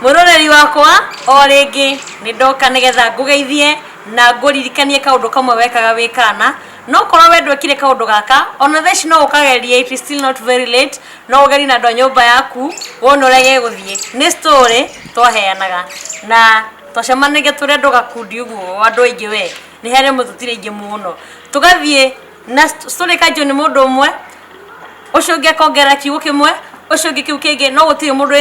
Muroreri wakwa o ringi ni ndoka nigetha ngugeithie na nguririkanie kaundu kamwe wekaga wikana no korwo we ndwekire kaundu gaka ona theci no ukagerie, it is still not very late. No ugeri na ndo nyumba yaku wona urege guthie ni story twaheanaga na twacemanagia turi ndu gakundi uguo andu aingi we ni here mututire aingi muno tugathie na story kanjo ni mundu umwe ucio ungi akongera kiugo kimwe ucio ungi kiu kingi no gutire mundu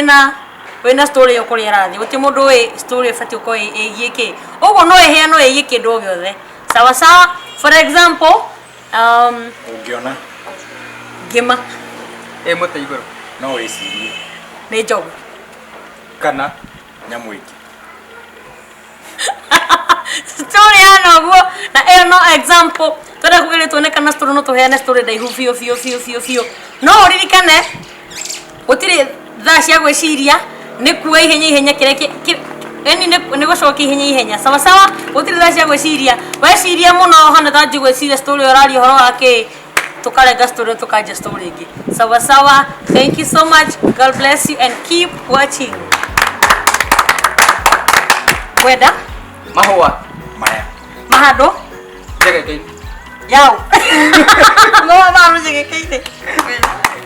wina story yo kuri arathi gutire mundu we story fati uko egieke uguo no ehia no egieke ndo giothe sawa sawa. For example ungiona ngima muta iguru no wicirie ni njogu kana nyamu ingi story yana guo na eyo no example twenda kugere tuone kana story no tuheane story ndaihu fio no uririkane gutire thaa cia gwiciria ni kuwa ihenya kireke eni ni gucokia ihenya sawa sawa. Gutire thaa cia gwiciria weciria muno hana thaa cia gwiciria story orari horo wake tukarenga story tukanja story ingi sawa sawa. Thank you so much, God bless you and keep watching. Kwenda mahua maya mahado jegeke yao no maru jegeke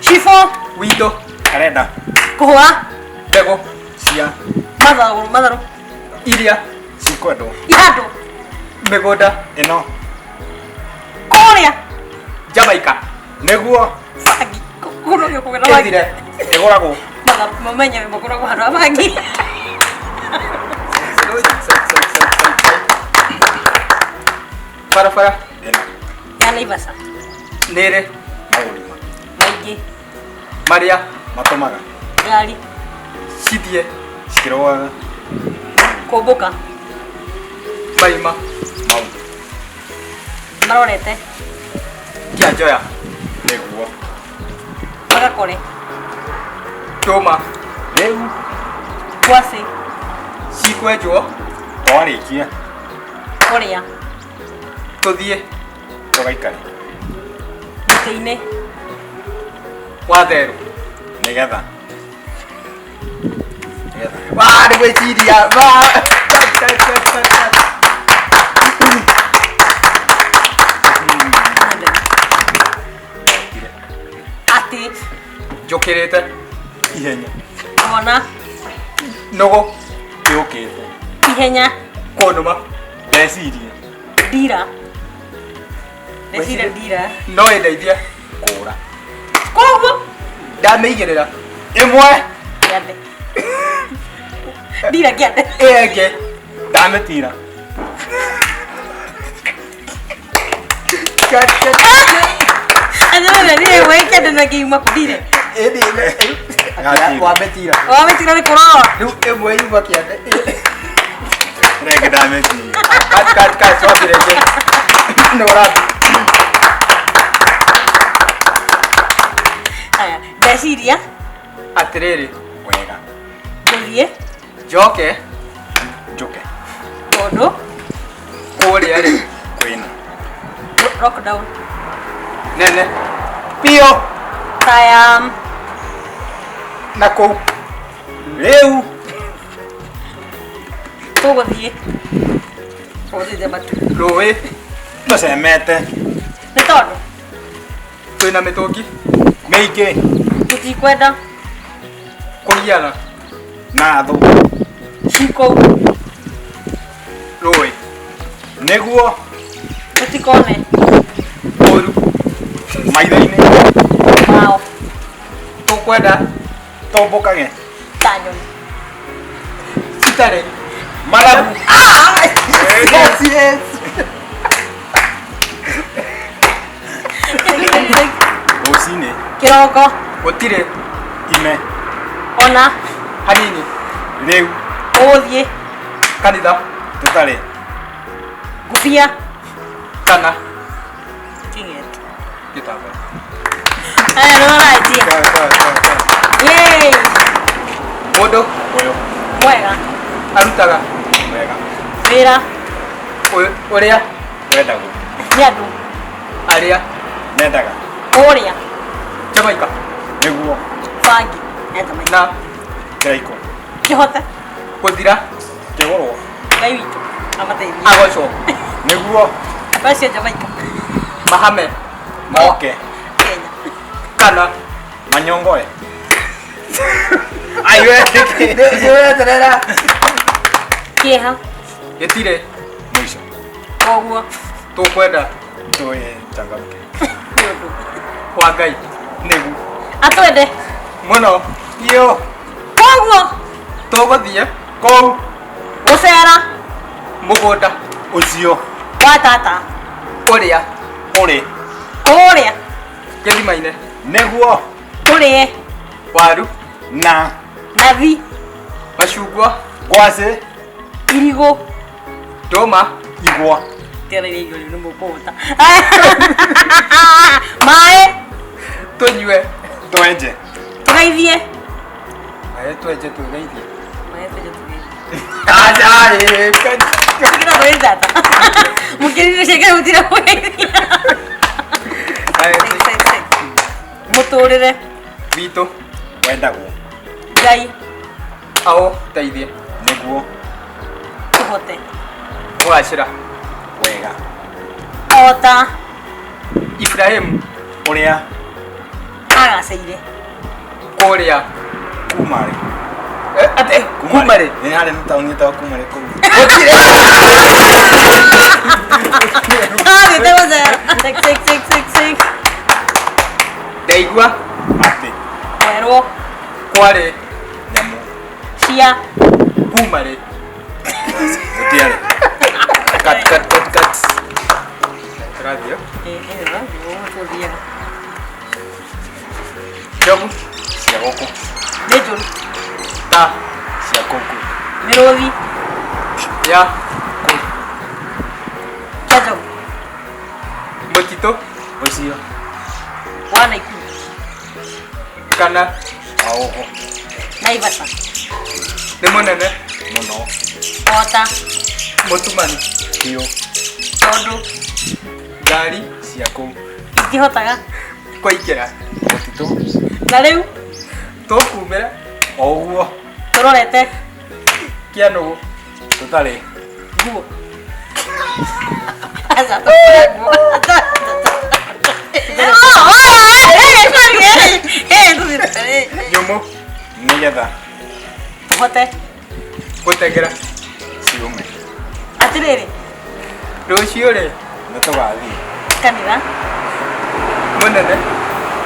shifo wito arenda kuhua bego cia madharu iria cikwendwo ihando migunda ino korea Jamaica niguo fagi kuno yo kugera fagi ethire iguragwo madharu mamenye mukura kwa hando fagi barabara ino yana ibasa nere maurima maigi maria matumaga gari cithie cikiroaga kumbuka maima maundu marorete kianjoya niguo magakore tuma riu kwasi cikwenjwo twarikia korea tuthie tugaikare teine watheru nigetha ni gwiciria ati njukirite ihenya ona nugu yukite ihenya kunuma ndecirie dira desira dira no indeithie kura koguo ndamĩigĩrĩra imwe kiande dira kiande ĩyo ĩngĩ ndamitira ana ni weke ndana kiuma kudire wamĩtira wametira ni kurora rĩu ĩmwe yuma kĩande rege ndamitira kati wambire ĩngĩ nĩ ũrati aya ndeciria atĩrĩrĩ wega guthie njoke njuke tondu kũrĩa rĩ kwina lockdown nene biũ taya na kũu riu tuguthie tuguthie matu rũĩ tucemete ni tondu twĩna mĩtũngi mĩingĩ tutikwenda kũgiana na thũ ciko rũĩ nĩguo tutikone ũru maitho-inĩ mao tũkwenda tũmbũkage tanyoni citarĩ marabu yes yes rũcinĩ kiroko gũtirĩ ime ona hanini rĩu uguthie kanitha tũtarĩ ngubia kana tingeti gĩtambaya aya no raitia yay mũndũ ũyũ mwega arutaga wega wira ũrĩa wendagwo ni andu arĩa mendaga kuria Jamaica nĩguo bangi eta mai na kĩraiko kihote Gũthira. Kĩgũrũ. Ngai witũ amateithie. Agocwo. Nĩguo. Basi Jamaica. Mahame. Moke. Kenya. Kana. Manyongoe. Aiwe. Nĩũreterera. Kĩeha. Gĩtirĩ. Mũico. Koguo. Tũkwenda. Tũĩ changamke. Nĩũndũ. Wa Ngai. Nĩgu. Atwende. Mũno. Iyo. Koguo. Tũgũthiĩ. Kũu. Gũcera. Mũgũnda. Ũcio. Wa tata. Ũrĩa. Ũrĩ. Kũrĩa. Kĩrima-inĩ. Nĩguo. Tũrĩe. Waru. Na. Nathi. Macungwa. Ngwacĩ. Irigũ. Ndũma. Igwa. Tereire igũrũ nĩ mũkũhota. Maĩ. Tũnyue. Twenje. Tũgeithie. Aye twenje tũgeithie. Maĩ twenje tũgeithie. Ajaye. Kira tũgeithie tata. Mũkĩrire ciake gũtira mũgeithia. Mũtũrĩre. Witũ. Wendagwo. Ngai. Ao teithie. Nĩguo. Tũhote. Kũgacĩra. Wega. Ota. Ibrahimu. Ũrĩa. Agacĩire. Kũrĩa. Kumarĩ. Ate. Kumarĩ. Nĩ harĩ na taũni ĩtagwo Kumarĩ kũu. Gũtirĩ. Thĩte gũcera. Six. Ndaigua. Atĩ. Mwerwo. Kwarĩ. Nyamũ. Cia. Kumarĩ. Gũtiarĩ. Cut. Tũrathiĩ. Tũthiaga. Njogu. Cia gũkũ. Nĩ njũru. Ta. Cia kũu. Mĩrũthi. Ya. Kĩa njogu. Mũtitũ. Ũcio. Wa Naikuru. Kana. Wa gũkũ. Naivasha. Nĩ mũnene. Mũno. Ota. Mũtumani. Biũ. Tondũ. Ngari. Cia kũu. Itihotaga. Kũingĩra. Mũtitũ. Na rĩu Tũkumĩra. O ũguo. tũrorete Kĩa nũgũ. Tũtarĩ. nguo. Acha tũkire nguo. Nyũmũ. Nĩgetha Tũhote Gũtengera. ciume. atĩrĩrĩ Rũciũ rĩ. Nĩtũgathiĩ. kanitha Mũnene.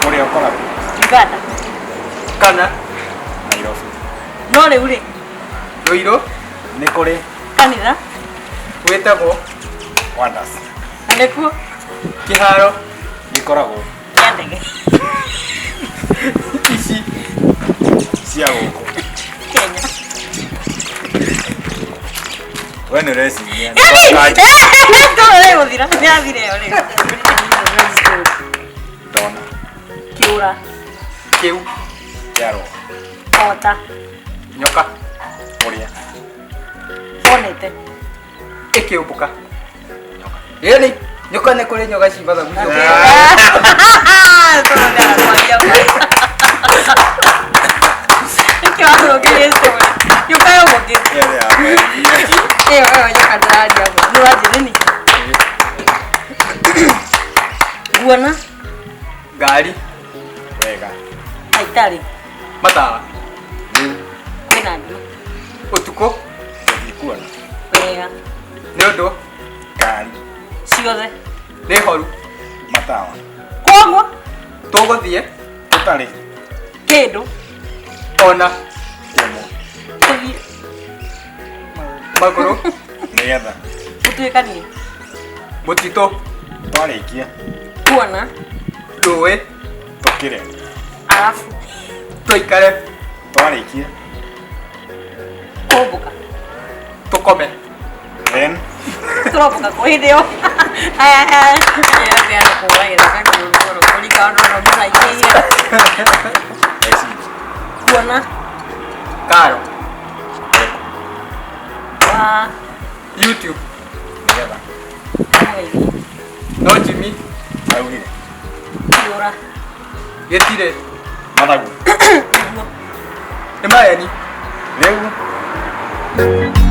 Ũrĩa ũkoragwo Uganda. Kana. Nairobi. No rĩu rĩ Rũirũ. Nĩ kũrĩ kanitha Gwĩtagwo. Wonders. na nĩkuo Kĩharo. Gĩkoragwo kĩa ndege Ici. cia gũkũ. Kenya. We nĩũreciria Tũrore gũthira nĩathire yo rĩu. ndona Kĩũra. Kĩu. kĩarwo Ota. Nyoka. ũrĩa Onete. Ĩkĩũmbũka. Ĩni. Nyoka nĩ kũrĩ nyoka cimbatha mũcio. ĩrĩa Guona Ngari. wega. Haitari Matawa. Rĩu kwĩna nduma Ũtukũ. tũthiĩ kuona wega Nĩ ũndũ. ngari ciothe Nĩ horu. matawa. koguo Tũgũthiĩ. Tũtarĩ kĩndũ Ona. nyamũ. tũthiĩ Magũrũ. Nĩgetha gũtuĩkanie Mũtitũ. twarĩkia kuona Rũĩ. tũkĩre. arafu Tũikare. Twarĩkia kũmbũka Tũkome. then tũrombũka kũ hĩndĩ ĩyo ĩrĩa kũragĩra kakũrũrũrũ kũringa ũndũ no mũcaikĩire eci kuona Karo. wa YouTube. nĩgetha mũgeithie No Jimmy. augire kĩũra Gĩtirĩ. mathagu. nĩguo Nĩ maeni. Rĩu Bye.